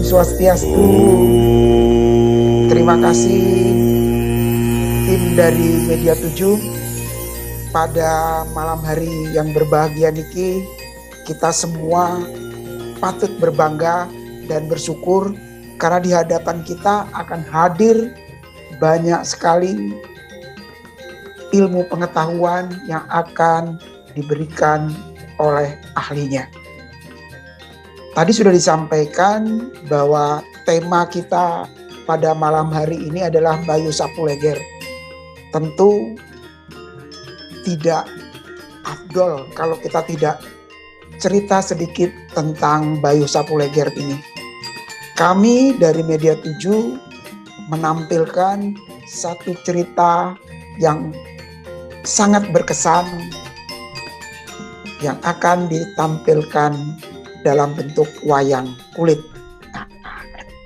Swastiastu. Terima kasih tim dari Media 7. Pada malam hari yang berbahagia niki, kita semua patut berbangga dan bersyukur karena di hadapan kita akan hadir banyak sekali ilmu pengetahuan yang akan diberikan oleh ahlinya. Tadi sudah disampaikan bahwa tema kita pada malam hari ini adalah Bayu Sapuleger. Tentu tidak afdol kalau kita tidak cerita sedikit tentang Bayu Sapuleger ini. Kami dari Media 7 menampilkan satu cerita yang sangat berkesan yang akan ditampilkan dalam bentuk wayang kulit. Nah,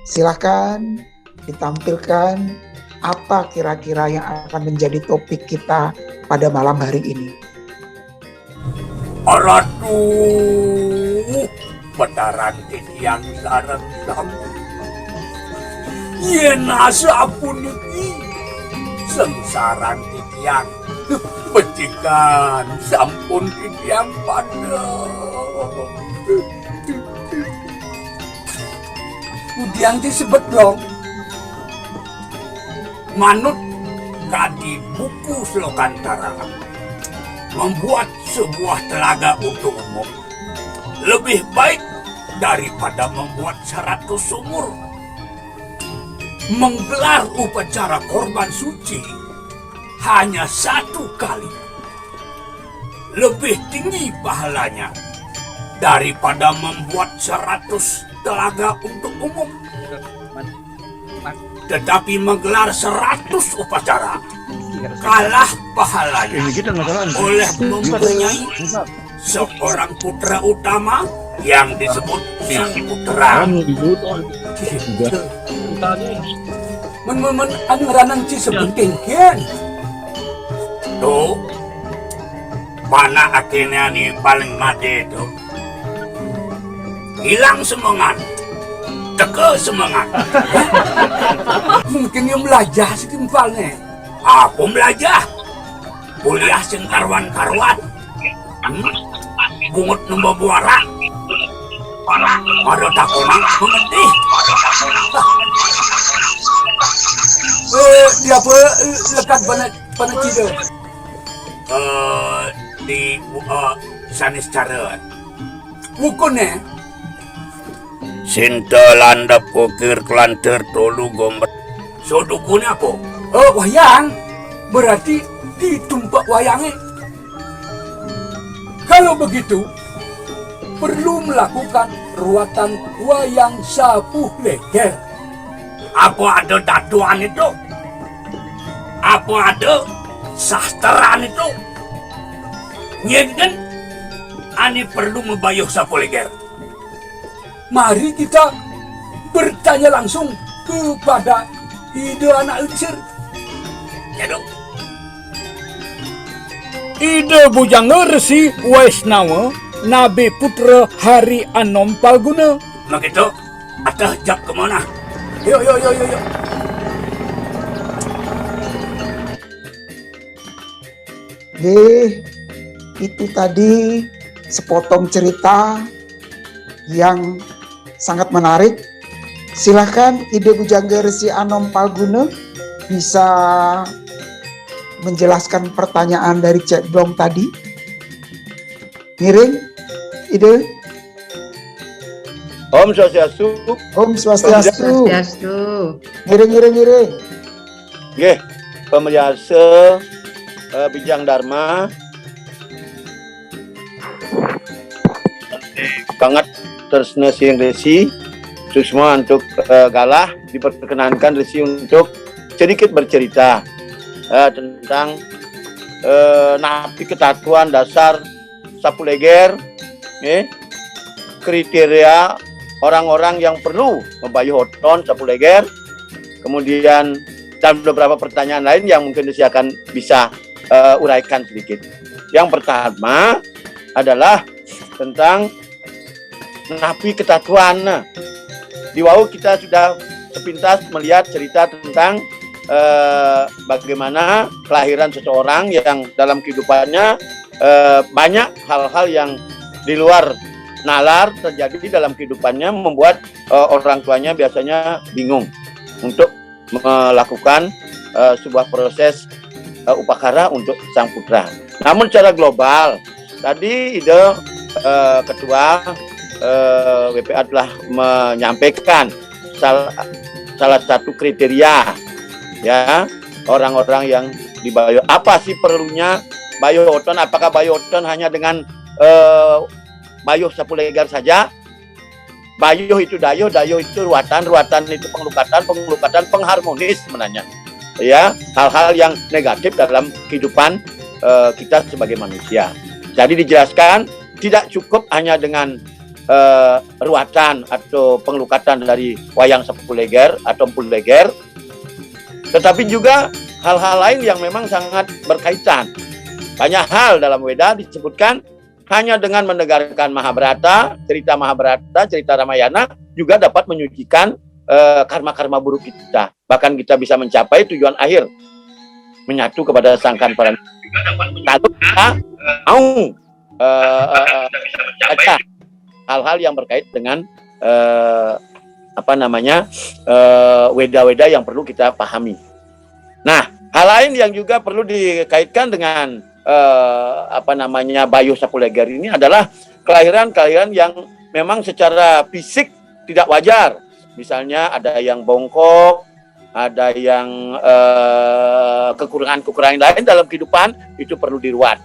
silakan ditampilkan apa kira-kira yang akan menjadi topik kita pada malam hari ini. Aduh, betaran yang sarang sampun. Yena sampun iki sengsaran titian. Becikan sampun titian pada. Udiang disebut dong. Manut kadi buku Slokantara membuat sebuah telaga untuk umum lebih baik daripada membuat 100 sumur. Menggelar upacara korban suci hanya 1 kali lebih tinggi pahalanya daripada membuat 100 telaga untuk umum. Tetapi menggelar 100 upacara kalah pahalanya oleh mempunyai seorang putra utama yang disebut Sang Putra. Anggaran ci sepenting kian. Tuh, mana akhirnya nih paling mati itu. Hilang semangat, teke semangat. Mungkin yang belajar sih timpalnya. Aku belajar, kuliah sing karwan-karwan, bungut nombor buara, ada takona mengerti. Dia apa lekat banget cido. Di sanis cara. Bukannya Sinta landap kokir kelanter tolu gombet. So dukunnya apa? Oh, wayang. Berarti ditumpak wayangnya. Kalau begitu, perlu melakukan ruatan wayang Sapuleger. Apa ada datuan itu? Apa ada sastraan itu? Nyenden, ani perlu membayuh Sapuleger. Mari kita bertanya langsung kepada ide anak unsur. Ya dong. Ide bujang Resi Waisnawa Nabi Putra Hari Anom Palguna. Begitu, atah jak kemana? Yuk. Itu tadi sepotong cerita yang sangat menarik. Silahkan ide Bujangga Resi Anom Palguna bisa menjelaskan pertanyaan dari chatbong tadi. Ngiring, ide. Om Swastiastu. Om Swastiastu. Ngiring. Nggih, pemirsa Bijang Dharma. Banget tersna siang Resi Susma untuk galah diperkenankan Resi untuk sedikit bercerita tentang napi ketatuan dasar Sapuleger, kriteria orang-orang yang perlu membayuh hoton Sapuleger, kemudian dan beberapa pertanyaan lain yang mungkin Resi akan bisa uraikan sedikit. Yang pertama adalah tentang napi ketatuan. di WAU kita sudah sepintas melihat cerita tentang bagaimana kelahiran seseorang yang dalam kehidupannya banyak hal-hal yang di luar nalar terjadi dalam kehidupannya, membuat orang tuanya biasanya bingung untuk melakukan sebuah proses upacara untuk sang putra. Namun secara global, tadi ide Ketua WPA telah menyampaikan salah satu kriteria, ya, orang-orang yang dibayar. Apa sih perlunya bayoton? Apakah bayoton hanya dengan bayo Sapulegar saja? Bayo itu dayo itu ruatan itu pengelukatan pengharmonis sebenarnya. Ya, hal-hal yang negatif dalam kehidupan kita sebagai manusia. Jadi dijelaskan tidak cukup hanya dengan ruatan atau pengelukatan dari wayang Sapulegar atau Empuleger, tetapi juga hal-hal lain yang memang sangat berkaitan. Banyak hal dalam Weda disebutkan hanya dengan mendengarkan Mahabharata, cerita Ramayana juga dapat menyucikan karma-karma buruk kita. Bahkan kita bisa mencapai tujuan akhir, menyatu kepada Sang Kanparan. Kalau kita mau baca hal-hal yang berkait dengan weda-weda yang perlu kita pahami. Nah, hal lain yang juga perlu dikaitkan dengan Bayo Sapulegar ini adalah kelahiran yang memang secara fisik tidak wajar. Misalnya ada yang bongkok, ada yang kekurangan lain dalam kehidupan, itu perlu diruat.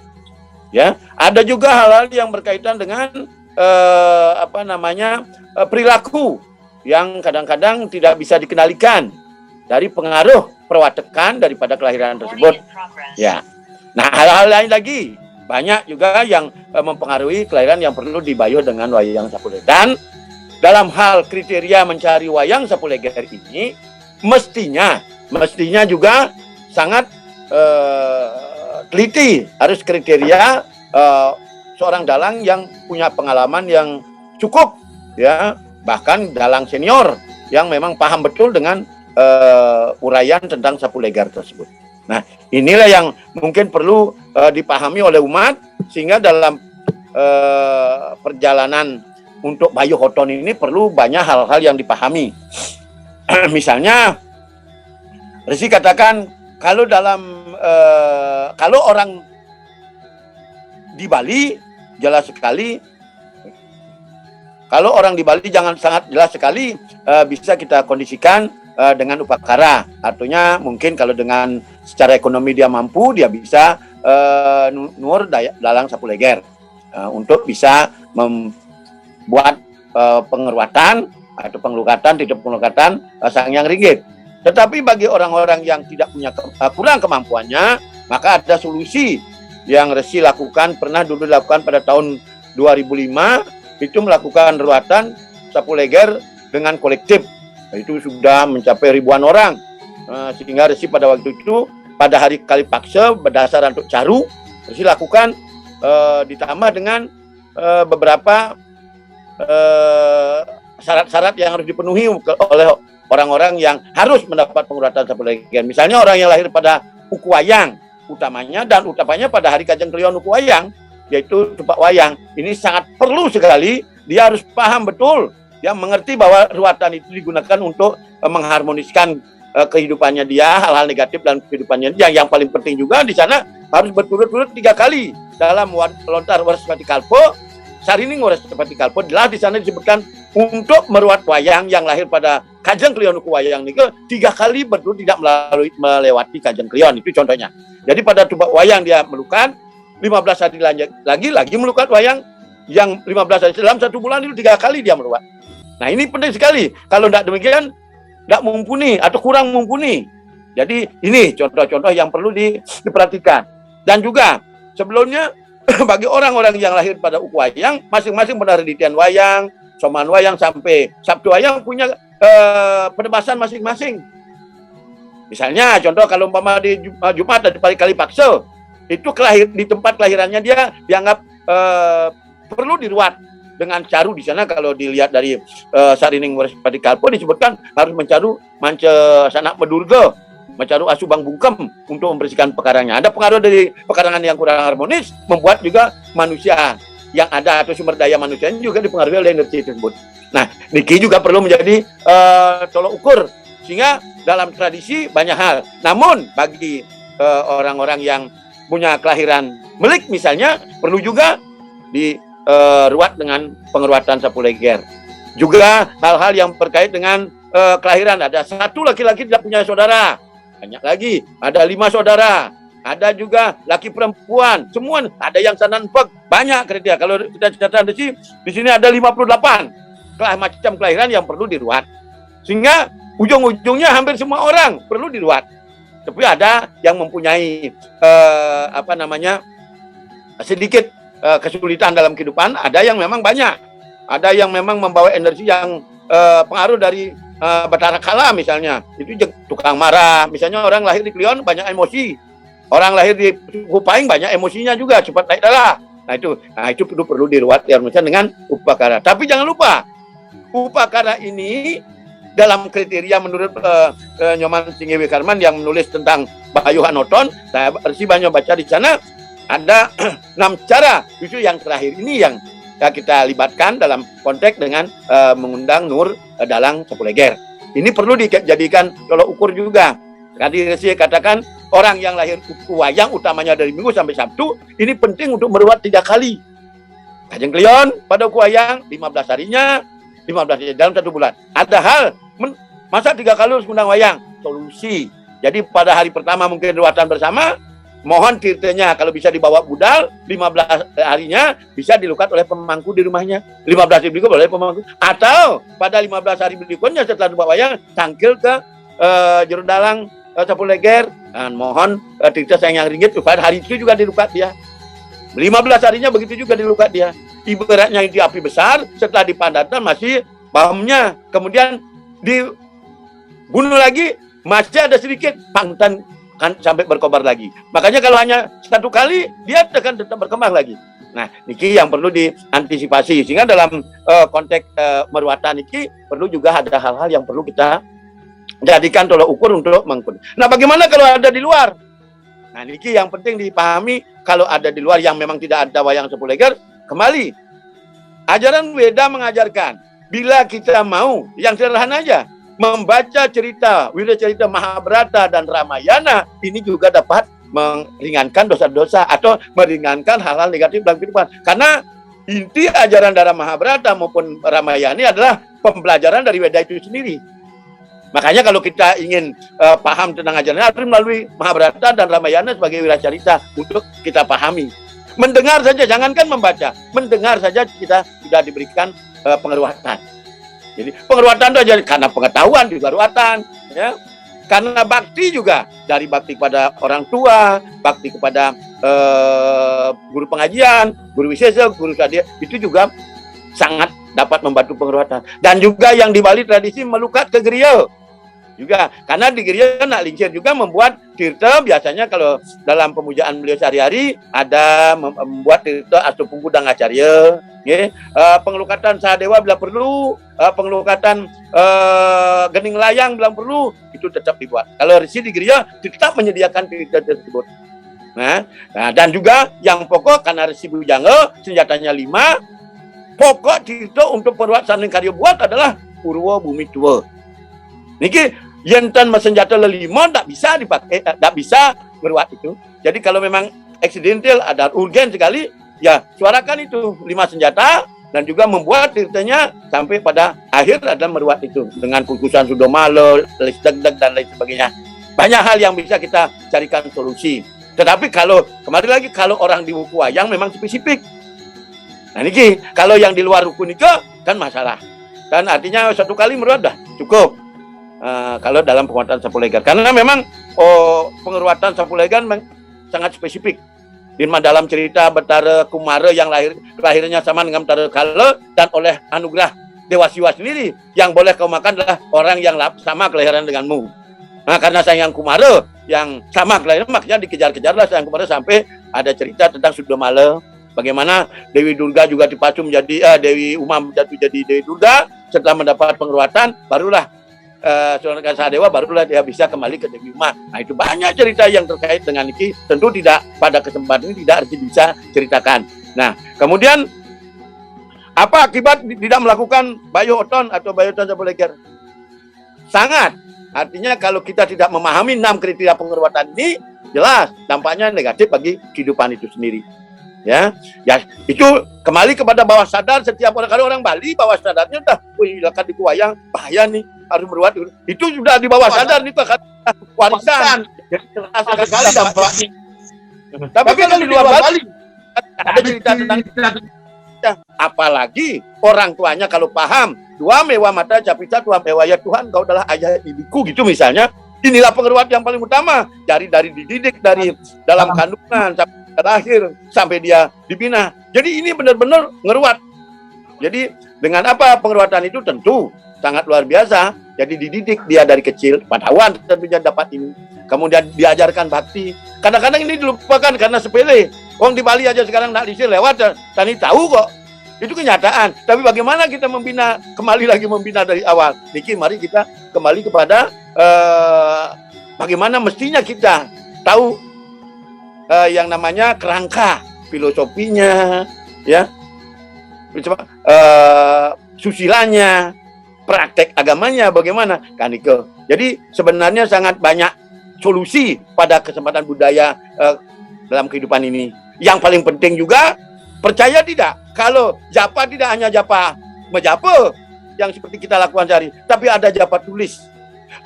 Ya, ada juga hal-hal yang berkaitan dengan perilaku yang kadang-kadang tidak bisa dikendalikan dari pengaruh perwatakan daripada kelahiran tersebut. Ya. Nah, hal-hal lain lagi banyak juga yang mempengaruhi kelahiran yang perlu dibayuh dengan wayang Sapulegar. Dan dalam hal kriteria mencari wayang Sapulegar ini mestinya juga sangat teliti, harus kriteria seorang dalang yang punya pengalaman yang cukup, ya, bahkan dalang senior yang memang paham betul dengan uraian tentang Sapulegar tersebut. Nah, inilah yang mungkin perlu dipahami oleh umat, sehingga dalam perjalanan untuk Bayo Hoton ini perlu banyak hal-hal yang dipahami. Misalnya, Resi katakan kalau orang di Bali jelas sekali, kalau orang di Bali sangat jelas sekali bisa kita kondisikan dengan upakara. Artinya mungkin kalau dengan secara ekonomi dia mampu, dia bisa nur dalang Sapulegar untuk bisa membuat pengeruatan atau pengelukatan, tidak pengelukatan Sang Hyang Ringgit. Tetapi bagi orang-orang yang tidak punya kurang kemampuannya, maka ada solusi yang Resi lakukan, pernah dulu dilakukan pada tahun 2005, itu melakukan ruatan Sapulegar dengan kolektif. Itu sudah mencapai ribuan orang, sehingga Resi pada waktu itu pada hari Kalipaksa berdasar untuk Caru, Resi lakukan ditambah dengan beberapa syarat-syarat yang harus dipenuhi oleh orang-orang yang harus mendapat pengurutan Sapulegar. Misalnya orang yang lahir pada Uku Wayang utamanya pada hari Kajang Klion Uku Wayang, yaitu Tupak Wayang. Ini sangat perlu sekali, dia harus paham betul, dia mengerti bahwa ruatan itu digunakan untuk mengharmoniskan kehidupannya dia, hal-hal negatif dalam kehidupannya. Yang paling penting juga di sana harus berturut-turut 3 kali dalam lontar Warespati Kalpo, Sarining Warespati Kalpo. Jelas di sana disebutkan untuk meruat wayang yang lahir pada Kajang Klion Uku Wayang ini 3 kali berturut tidak melewati Kajang Klion. Itu contohnya. Jadi pada Tupak Wayang dia melukat, 15 hari lagi melukat wayang yang 15 hari dalam 1 bulan itu 3 kali dia meruat. Nah, ini penting sekali. Kalau tidak demikian, tidak mumpuni atau kurang mumpuni. Jadi ini contoh-contoh yang perlu diperhatikan. Dan juga sebelumnya bagi orang-orang yang lahir pada Uku Wayang, masing-masing penelitian wayang, soman wayang sampai Sabtu Wayang punya penebasan masing-masing. Misalnya contoh kalau umpama di Jumat dari Kalipaksa, itu di tempat kelahirannya dia dianggap perlu diruat. dengan caru di sana. Kalau dilihat dari Sarining Warspati Kalpo disebutkan harus mencaru mance sanak medurga, mencaru asubang bungkem untuk membersihkan pekarangnya. Ada pengaruh dari pekarangan yang kurang harmonis, membuat juga manusia yang ada atau sumber daya manusia juga dipengaruhi oleh energi tersebut. Nah, niki juga perlu menjadi tolok ukur, sehingga dalam tradisi banyak hal. Namun bagi orang-orang yang punya kelahiran Melik misalnya, perlu juga diruat dengan pengeruatan sapu leger. Juga hal-hal yang terkait dengan kelahiran. Ada satu laki-laki tidak punya saudara, banyak lagi. Ada 5 saudara, ada juga laki perempuan, semua ada yang sanan pek, banyak kriteria. Kalau kita catat di sini ada 58 macam kelahiran yang perlu diruat. Sehingga ujung-ujungnya hampir semua orang perlu diruat. Tapi ada yang mempunyai sedikit kesulitan dalam kehidupan, ada yang memang banyak. Ada yang memang membawa energi yang pengaruh dari Batara Kala misalnya. Itu tukang marah. Misalnya orang lahir di Klion banyak emosi. Orang lahir di Kupaing banyak emosinya juga, cepat naik darah. Nah itu perlu diruat dengan upakara. Tapi jangan lupa, upakara ini dalam kriteria menurut Nyoman Singewi Karman yang menulis tentang Bayu Hanoton, saya banyak baca di sana, ada 6 cara. Justru yang terakhir ini yang kita libatkan dalam konteks dengan mengundang Nur Dalang Sapu Leger. Ini perlu dijadikan tolok ukur juga. Tadi Resi katakan orang yang lahir wayang utamanya dari Minggu sampai Sabtu ini penting untuk meruat 3 kali. Kajeng Klion pada wayang 15 harinya, 15 hari dalam 1 bulan. Ada hal masa 3 kali harus undang wayang? Solusi. Jadi pada hari pertama mungkin ruatan bersama, mohon tirtenya kalau bisa dibawa budal, 15 harinya bisa dilukat oleh pemangku di rumahnya. 15 hari berikut oleh pemangku. Atau pada 15 hari berikutnya setelah dibawa wayang, tangkil ke Juru Dalang Sapu Leger. Dan mohon tirta sayang ringgit, pada hari itu juga dilukat dia. 15 harinya begitu juga dilukat dia. Ibaratnya itu api besar, setelah dipandatan masih pahamnya. Kemudian dibunuh lagi, masih ada sedikit, pangtan kan sampai berkobar lagi. Makanya kalau hanya 1 kali, dia akan tetap berkembang lagi. Nah, niki yang perlu diantisipasi. Sehingga dalam konteks meruatan niki perlu juga ada hal-hal yang perlu kita jadikan tolok ukur untuk mengukur. Nah, bagaimana kalau ada di luar? Nah, niki yang penting dipahami. Kalau ada di luar yang memang tidak ada wayang Sapu Leger, kembali ajaran Weda mengajarkan bila kita mau yang sederhana aja membaca cerita Wida cerita Mahabharata dan Ramayana, ini juga dapat meringankan dosa-dosa atau meringankan hal-hal negatif dalam kehidupan. Karena inti ajaran dari Mahabharata maupun Ramayana ini adalah pembelajaran dari Weda itu sendiri. Makanya kalau kita ingin paham tentang ajaran harus melalui Mahabharata dan Ramayana sebagai wiracarita untuk kita pahami. Mendengar saja, jangankan membaca. Mendengar saja kita sudah diberikan pengeruatan. Jadi pengeruatan itu aja karena pengetahuan juga ruatan, ya. Karena bakti juga, dari bakti kepada orang tua, bakti kepada guru pengajian, guru wisesa, guru sadia, itu juga sangat dapat membantu pengeruatan. Dan juga yang di Bali tradisi melukat ke geria. Juga karena di geria nak lincir juga membuat tirta, biasanya kalau dalam pemujaan beliau sehari-hari ada membuat tirta astupunggu dan acarya, ya. Pengelukatan sahadewa bila perlu, pengelukatan gening layang bila perlu, itu tetap dibuat. Kalau resi di geria tetap menyediakan tirta tersebut. Nah, dan juga yang pokok karena resi bujangga senjatanya 5, pokok tirta untuk peruat saning karya buat adalah Purwa Bumi Tua. Niki yentan senjata lelima tak bisa dipakai, tak bisa meruat itu. Jadi kalau memang accidental ada urgen sekali, ya suarakan itu 5 senjata dan juga membuat tirtanya sampai pada akhir adalah meruat itu dengan kukusan sudomalo, deg-deg dan lain sebagainya. Banyak hal yang bisa kita carikan solusi. Tetapi kalau kembali lagi kalau orang di buku wayang memang spesifik. Nah niki kalau yang di luar buku nikah kan masalah. Dan artinya 1 kali meruat dah cukup. Kalau dalam penguatan Sapu Leger, karena memang pengeruatan Sapu Leger sangat spesifik. Di dalam cerita Betara Kumara yang lahirnya sama dengan Betara Kala dan oleh anugerah Dewa Siwa sendiri, yang boleh kau makan adalah orang yang sama kelahiran denganmu. Nah, karena Sayang Kumara yang sama kelahiran, makanya dikejar-kejarlah Sayang Kumara sampai ada cerita tentang Sudomala. Bagaimana Dewi Durga juga dipacu menjadi Dewi Uma menjadi Dewi Durga setelah mendapat pengeruatan, barulah Suraka Sahadewa barulah dia bisa kembali ke Dewi Uma. Nah, itu banyak cerita yang terkait dengan ini. Tentu tidak pada kesempatan ini tidak bisa ceritakan. Nah, kemudian apa akibat tidak melakukan Bayo Oton atau Bayo Oton Sapuleger? Sangat. Artinya kalau kita tidak memahami 6 kriteria pengeruatan ini, jelas dampaknya negatif bagi kehidupan itu sendiri. Ya, itu kembali kepada bawah sadar setiap orang. Kalau orang Bali bawah sadarnya udah, wih, lekat di Kuayang bahaya nih, harus meruat. Itu sudah di bawah sadar nih Pak, warisan. Jadi terasa sekali dampaknya. Tapi kalau di luar Bali ada cerita tentang apalagi orang tuanya kalau paham, dua mewah mata capita dua mewah ya Tuhan, kau adalah ayah ibuku gitu misalnya. Inilah pengeruat yang paling utama, dari dididik dari dalam kandungan sampai terakhir sampai dia dibina. Jadi ini benar-benar ngeruat. Jadi dengan apa pengeruatan itu tentu sangat luar biasa. Jadi dididik dia dari kecil, padawan tentunya dapat ini. Kemudian diajarkan bakti. Kadang-kadang ini dilupakan karena sepele. Orang di Bali aja sekarang nak disir lewat, tani tahu kok. Itu kenyataan. Tapi bagaimana kita membina, kembali lagi membina dari awal. Niki, mari kita kembali kepada bagaimana mestinya kita tahu yang namanya kerangka filosofinya, ya, susilanya, praktek agamanya bagaimana, kan itu. Jadi sebenarnya sangat banyak solusi pada kesempatan budaya dalam kehidupan ini. Yang paling penting juga, percaya tidak, kalau japa tidak hanya japa menjapa yang seperti kita lakukan sehari, tapi ada japa tulis,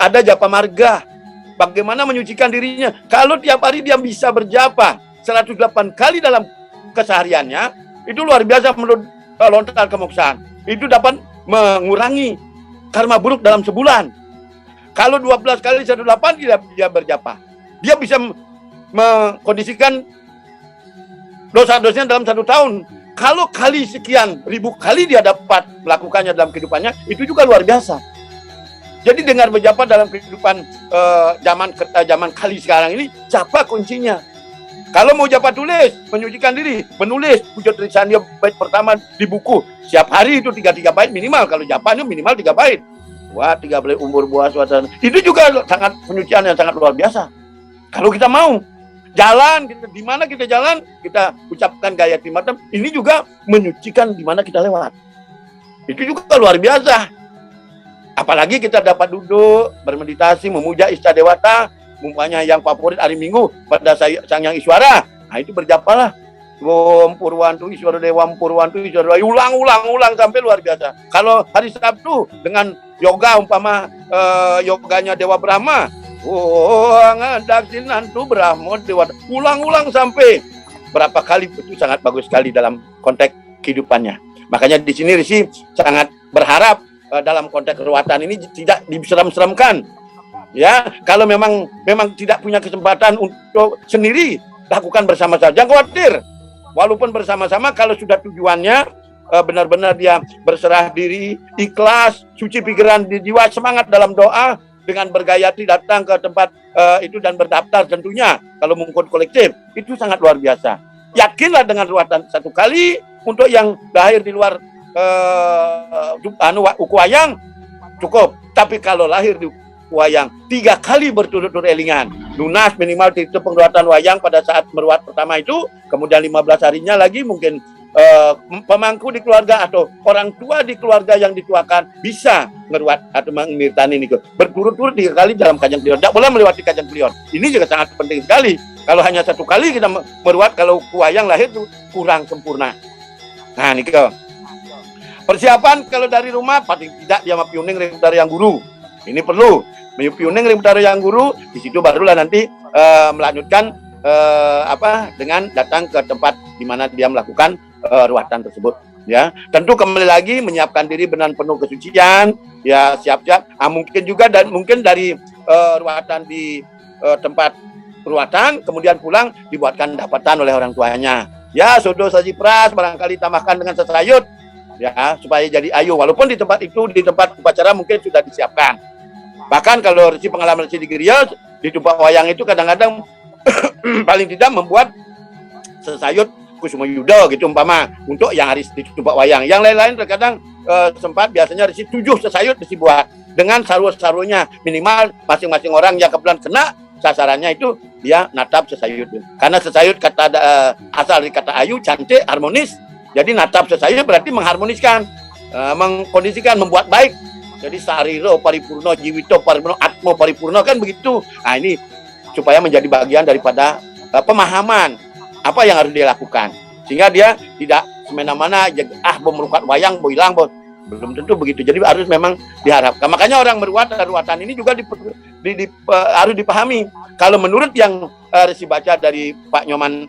ada japa marga. Bagaimana menyucikan dirinya? Kalau tiap hari dia bisa berjapa 108 kali dalam kesehariannya, itu luar biasa menurut lontar kemoksaan. Itu dapat mengurangi karma buruk dalam sebulan. Kalau 12 kali 108 dia berjapa, dia bisa mengkondisikan dosa-dosanya dalam 1 tahun. Kalau kali sekian ribu kali dia dapat melakukannya dalam kehidupannya, itu juga luar biasa. Jadi dengan berjapa dalam kehidupan zaman kali sekarang ini, japa kuncinya. Kalau mau japa tulis, menyucikan diri, menulis wujud tulisan dia bait pertama di buku. Setiap hari itu 3 bait minimal. Kalau japa itu minimal 3 bait. Wah, 3 bait umur buah suasana. Itu juga sangat penyucian yang sangat luar biasa. Kalau kita mau jalan, di mana kita jalan, kita ucapkan Gayatri Matam, ini juga menyucikan di mana kita lewat. Itu juga luar biasa. Apalagi kita dapat duduk, bermeditasi, memuja Ista Dewata, umpamanya yang favorit hari Minggu pada Sang Yang Iswara. Nah, itu berjapalah. Om Purwantu Iswara Dewam Purwantu Iswara, ulang sampai luar biasa. Kalau hari Sabtu dengan yoga umpama yoganya Dewa Brahma, ngadaksinan tu Brahmo Dewa, ulang sampai berapa kali, itu sangat bagus sekali dalam konteks kehidupannya. Makanya di sini Risi sangat berharap dalam konteks keruatan ini tidak diseram-seramkan. Ya, kalau memang tidak punya kesempatan untuk sendiri, lakukan bersama-sama. Jangan khawatir. Walaupun bersama-sama, kalau sudah tujuannya benar-benar dia berserah diri, ikhlas, suci pikiran di jiwa, semangat dalam doa, dengan bergayatri datang ke tempat itu dan berdaftar tentunya. Kalau mengikut kolektif, itu sangat luar biasa. Yakinlah dengan ruatan 1 kali. Untuk yang lahir di luar Kuayang cukup, tapi kalau lahir di Kuayang 3 kali berturut-turut elingan, lunas minimal itu pengeruatan wayang pada saat meruat pertama itu, kemudian 15 harinya lagi mungkin pemangku di keluarga atau orang tua di keluarga yang dituakan bisa meruat atau mengimirtani ini berturut-turut 3 kali dalam Kajang Klion. Tidak boleh melewati Kajang Klion. Ini juga sangat penting sekali. Kalau hanya 1 kali kita meruat, kalau Kuayang lahir itu kurang sempurna. Nah, ini persiapan kalau dari rumah paling tidak dia piuning dari yang guru. Ini perlu piuning dari yang guru. Di situ barulah nanti melanjutkan dengan datang ke tempat di mana dia melakukan ruatan tersebut. Ya, tentu kembali lagi menyiapkan diri dengan penuh kesucian. Ya, siap-siap. Mungkin juga mungkin dari ruatan di tempat ruatan, kemudian pulang dibuatkan dapatan oleh orang tuanya. Ya, sodo saji pras barangkali tambahkan dengan sesayut. Ya, supaya jadi ayu. Walaupun di tempat itu, di tempat upacara mungkin sudah disiapkan. Bahkan kalau pengalaman Resi di Geria, di tempat wayang itu kadang-kadang paling tidak membuat sesayut Kusuma Yuda gitu umpama untuk yang hari tumpak wayang. Yang lain-lain terkadang sempat biasanya Resi 7 sesayut Resi buat dengan saru-sarunya, minimal masing-masing orang yang kebetulan kena sasarannya itu dia natap sesayut. Karena sesayut kata asal dari kata ayu, cantik, harmonis. Jadi natap sesayut berarti mengharmoniskan, mengkondisikan, membuat baik. Jadi sariro paripurno, jiwito paripurno, atmo paripurno, kan begitu. Nah ini supaya menjadi bagian daripada pemahaman apa yang harus dia lakukan, sehingga dia tidak semena-mena memerukat wayang hilang belum tentu begitu. Jadi harus memang diharapkan. Makanya orang ruatan ini juga harus dipahami. Kalau menurut yang Resi baca dari Pak Nyoman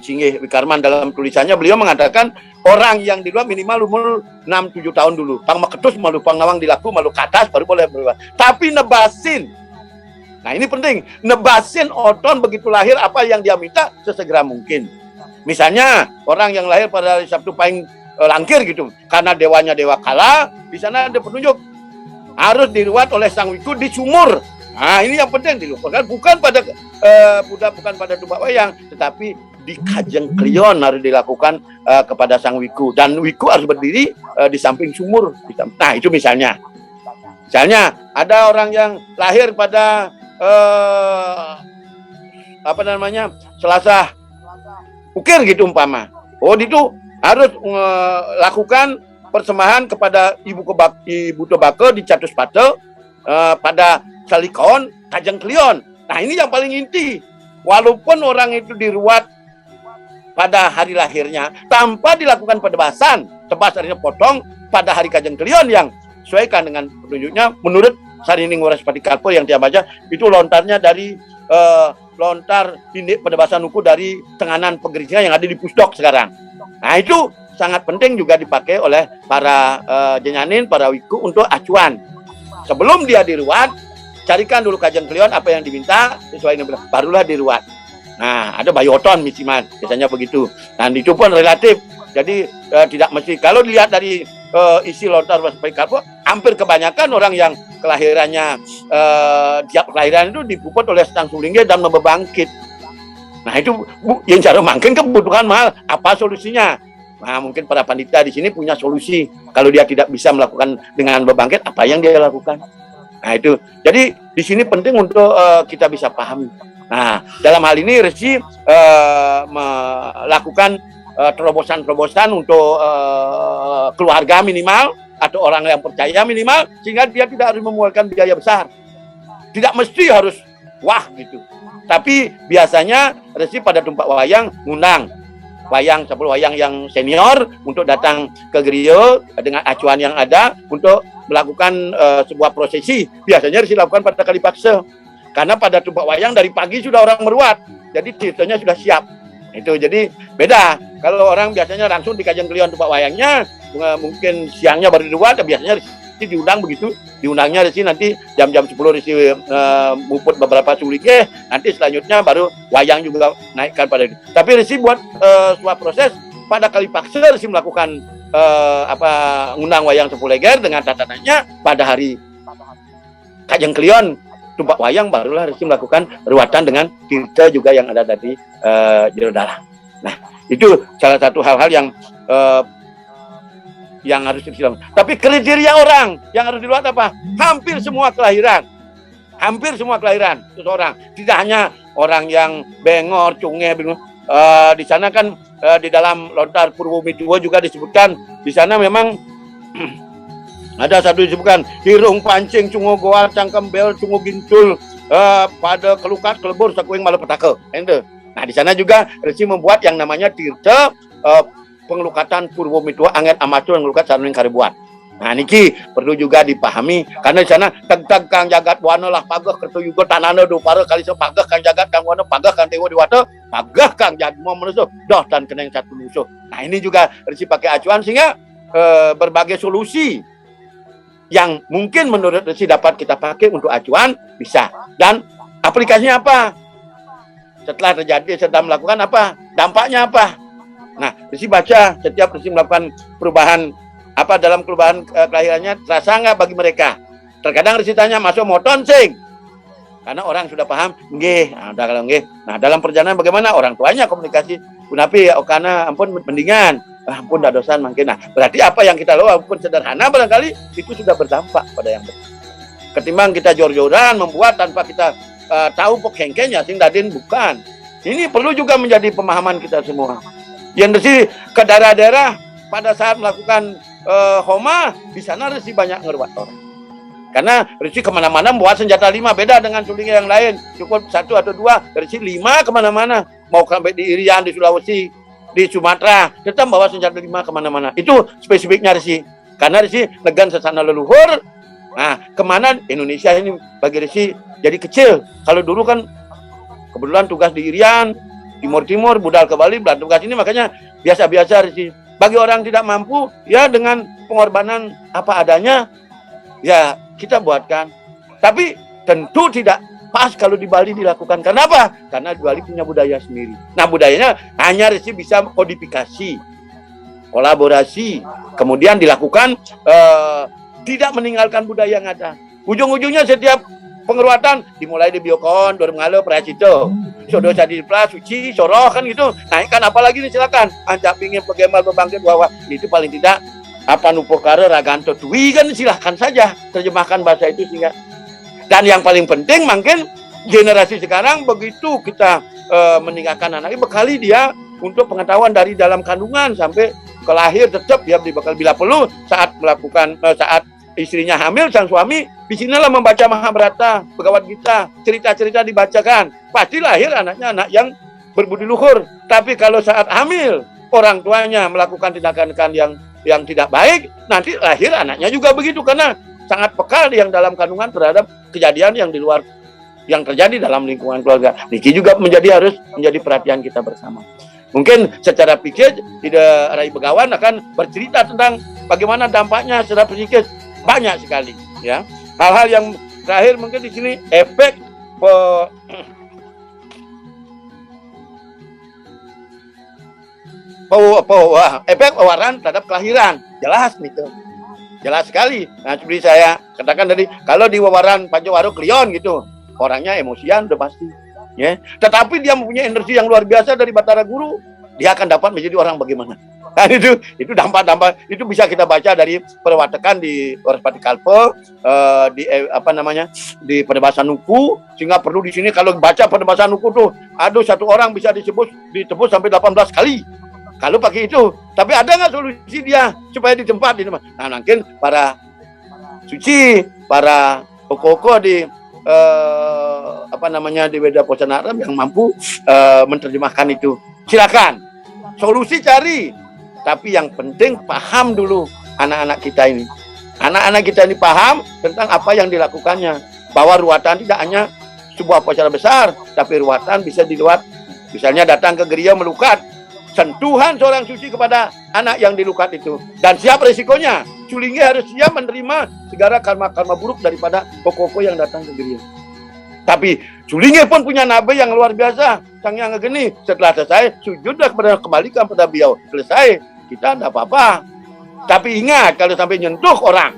Singgih Wikarman dalam tulisannya, beliau mengatakan orang yang di luar minimal umur 6-7 tahun dulu. Pang maketus malu pangawang dilaku malu ke atas baru boleh berubah. Tapi nebasin. Nah ini penting, nebasin oton begitu lahir apa yang dia minta sesegera mungkin. Misalnya orang yang lahir pada hari Sabtu Pahing Langkir gitu, karena dewanya dewa kala, di sana ada petunjuk harus diruat oleh sang wiku di sumur. Nah ini yang penting dilupakan, bukan pada bukan pada tumpak wayang, tetapi di Kajeng Klion harus dilakukan kepada sang wiku, dan wiku harus berdiri di samping sumur. Nah itu misalnya ada orang yang lahir pada Selasa Ukir gitu umpama. Oh itu harus lakukan persembahan kepada Ibu Tobake di Catus Pate pada Salikon Kajeng Klion. Nah ini yang paling inti. Walaupun orang itu diruat pada hari lahirnya tanpa dilakukan pedebasan, tebas harinya potong pada hari Kajeng Klion yang sesuaikan dengan petunjuknya menurut Sarining Waraspati Kalpo yang dia baca itu lontarnya dari lontar tindik pedebasan hukum dari tenganan pegerisingan yang ada di Pusdok sekarang. Nah itu sangat penting juga dipakai oleh para jenyanin, para wiku untuk acuan. Sebelum dia diruat, carikan dulu Kajeng Klion apa yang diminta sesuai dengan barulah diruat. Nah ada bayoton misiman biasanya begitu. Dan itu pun relatif. Jadi tidak mesti. Kalau dilihat dari isi lontar Waraspati Kalpo, hampir kebanyakan orang yang kelahirannya tiap kelahiran itu dipuput oleh Sang Sulingge dan membangkit. Nah itu yang cara makin kebutuhan mahal. Apa solusinya? Nah mungkin para pandita di sini punya solusi. Kalau dia tidak bisa melakukan dengan bebangkit, apa yang dia lakukan? Nah itu. Jadi di sini penting untuk kita bisa pahami. Nah dalam hal ini Resi melakukan terobosan-terobosan untuk keluarga minimal atau orang yang percaya minimal, sehingga dia tidak harus mengeluarkan biaya besar. Tidak mesti harus wah gitu. Tapi biasanya Resi pada tumpak wayang ngundang wayang 10 wayang yang senior untuk datang ke gereja dengan acuan yang ada untuk melakukan sebuah prosesi. Biasanya Resi lakukan pada kali paksa. Karena pada tumpak wayang dari pagi sudah orang meruat. Jadi ceritanya sudah siap. Itu jadi beda. Kalau orang biasanya langsung di Kajeng Klion tumpak wayangnya, mungkin siangnya baru diruat, biasanya Resi diundang begitu. Diundangnya Resi nanti jam-jam 10 Resi muput beberapa Sulingge, nanti selanjutnya baru wayang juga naikkan pada itu. Tapi Resi buat sebuah proses pada kali paksa Resi melakukan ngundang wayang Sepuleger dengan tatanannya pada hari Kajeng Klion tumpak wayang barulah Resi melakukan ruatan dengan tirta juga yang ada dari jero dalam. Nah, itu salah satu hal-hal yang harus dilakukan. Tapi kriteria orang yang harus diruat apa? Hampir semua kelahiran seseorang. Tidak hanya orang yang bengor, cunge, bingung. Di sana kan di dalam lontar Purwomiduwo juga disebutkan. Di sana memang ada satu disebutkan hirung pancing cungo goar cangkem bel cungo gintul pada kelukat kelebur sakuing malu petake. Nah di sana juga Resi membuat yang namanya tirta pengelukatan Purwomiduwo anget amatur ngelukat saruning karibuan. Nah niki perlu juga dipahami karena di sana teg-teg kang jagat wana lah pagah kertu yuga tanana do para kali so pagah kang jagat kang wana pagah kang tewo diwata pagah kang jadmo manusia doh dan keneng satu musuh. Nah ini juga Resi pakai acuan sehingga berbagai solusi yang mungkin menurut Resi dapat kita pakai untuk acuan bisa. Dan aplikasinya apa? Setelah terjadi, setelah melakukan apa? Dampaknya apa? Nah, Resi baca setiap Resi melakukan perubahan apa dalam perubahan kelahirannya terasa nggak bagi mereka? Terkadang Resi tanya, masuk moton sing? Karena orang sudah paham, nggih. Nah, kalau nggih. Nah, dalam perjalanan bagaimana? Orang tuanya komunikasi. Punapi okana ampun mendingan. Ampun dah dosan mungkin. Nah, berarti apa yang kita lakukan walaupun sederhana barangkali itu sudah berdampak pada yang besar. Ketimbang kita jor-joran membuat tanpa kita tahu pokengkenya sing dadin bukan. Ini perlu juga menjadi pemahaman kita semua. Yang resi ke daerah-daerah pada saat melakukan homa di sana resi banyak ngeruat orang. Karena resi kemana-mana membuat senjata 5 beda dengan suling yang lain. Cukup 1 atau 2, resi 5 kemana-mana. Mau sampai di Irian, di Sulawesi, di Sumatera, tetap bawa senjata 5 kemana-mana. Itu spesifiknya resi. Karena resi negan sesana leluhur. Nah, kemana Indonesia ini bagi resi jadi kecil. Kalau dulu kan kebetulan tugas di Irian, Timur, Budal ke Bali, tugas ini makanya biasa-biasa resi. Bagi orang tidak mampu, ya dengan pengorbanan apa adanya, ya kita buatkan. Tapi tentu tidak pas kalau di Bali dilakukan. Kenapa? Karena di Bali punya budaya sendiri. Nah, budayanya hanya resi bisa kodifikasi, kolaborasi, kemudian dilakukan tidak meninggalkan budaya yang ada. Ujung-ujungnya setiap pengeruatan dimulai di Biokon, Dormngalo, Pracito, Sodo Sadi Plas, Suci, Soroh kan gitu. Naikkan apalagi nih silakan. Anjak pingin pegemal bebangkit bahwa itu paling tidak apa nupokare raganto dwi kan silahkan saja terjemahkan bahasa itu sehingga. Dan yang paling penting mungkin generasi sekarang begitu kita meninggalkan anaknya bekali dia untuk pengetahuan dari dalam kandungan sampai ke lahir tetap dia dibekal bila perlu saat melakukan saat istrinya hamil sang suami disinilah membaca Mahabharata, Bhagavad Gita, cerita-cerita dibacakan. Pasti lahir anaknya anak yang berbudi luhur. Tapi kalau saat hamil orang tuanya melakukan tindakan yang tidak baik, nanti lahir anaknya juga begitu karena sangat peka yang dalam kandungan terhadap kejadian yang di luar yang terjadi dalam lingkungan keluarga. Niki juga harus menjadi perhatian kita bersama. Mungkin secara pikir tidak Rai Begawan akan bercerita tentang bagaimana dampaknya secara psikis banyak sekali ya. Hal-hal yang terakhir mungkin di sini efek efek pewarnaan terhadap kelahiran jelas gitu. Jelas sekali. Nah, seperti saya katakan tadi, kalau di wawaran Pancawaro Klion gitu, orangnya emosian udah pasti. Ya. Tetapi dia mempunyai energi yang luar biasa dari Batara Guru, dia akan dapat menjadi orang bagaimana. Nah, itu dampak-dampak itu bisa kita baca dari perwatakan di Waraspati Kalpa, di di Penebasan Nuku, sehingga perlu di sini kalau baca Penebasan Nuku tuh, aduh satu orang bisa ditebus sampai 18 kali. Kalau pakai itu, tapi ada nggak solusi dia supaya di tempat ini? Nah, mungkin para suci, para koko di di Weda Posanaram yang mampu menerjemahkan itu. Silakan, solusi cari. Tapi yang penting paham dulu anak-anak kita ini. Anak-anak kita ini paham tentang apa yang dilakukannya. Bahwa ruatan tidak hanya sebuah upacara besar, tapi ruatan bisa di luar. Misalnya datang ke gereja melukat. Sentuhan seorang suci kepada anak yang dilukat itu. Dan siap resikonya. Culingnya harus siap menerima segala karma-karma buruk daripada koko yang datang ke gereja. Tapi culingnya pun punya nabi yang luar biasa. Sang yang ngegeni. Setelah selesai, sujudlah kepada kembalikan pada beliau. Selesai, kita tidak apa-apa. Tapi ingat, kalau sampai nyentuh orang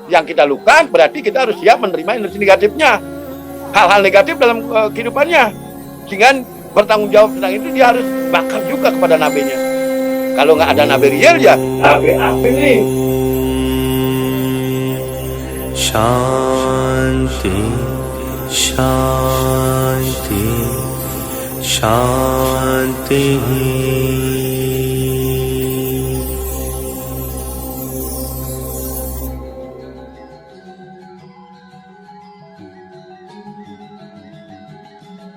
yang kita lukat, berarti kita harus siap menerima energi negatifnya. Hal-hal negatif dalam kehidupannya. Sehingga bertanggung jawab tentang itu dia harus bakar juga kepada nabinya. Kalau nggak ada nabi real ya nabi apa nih? Shanti, Shanti, Shanti.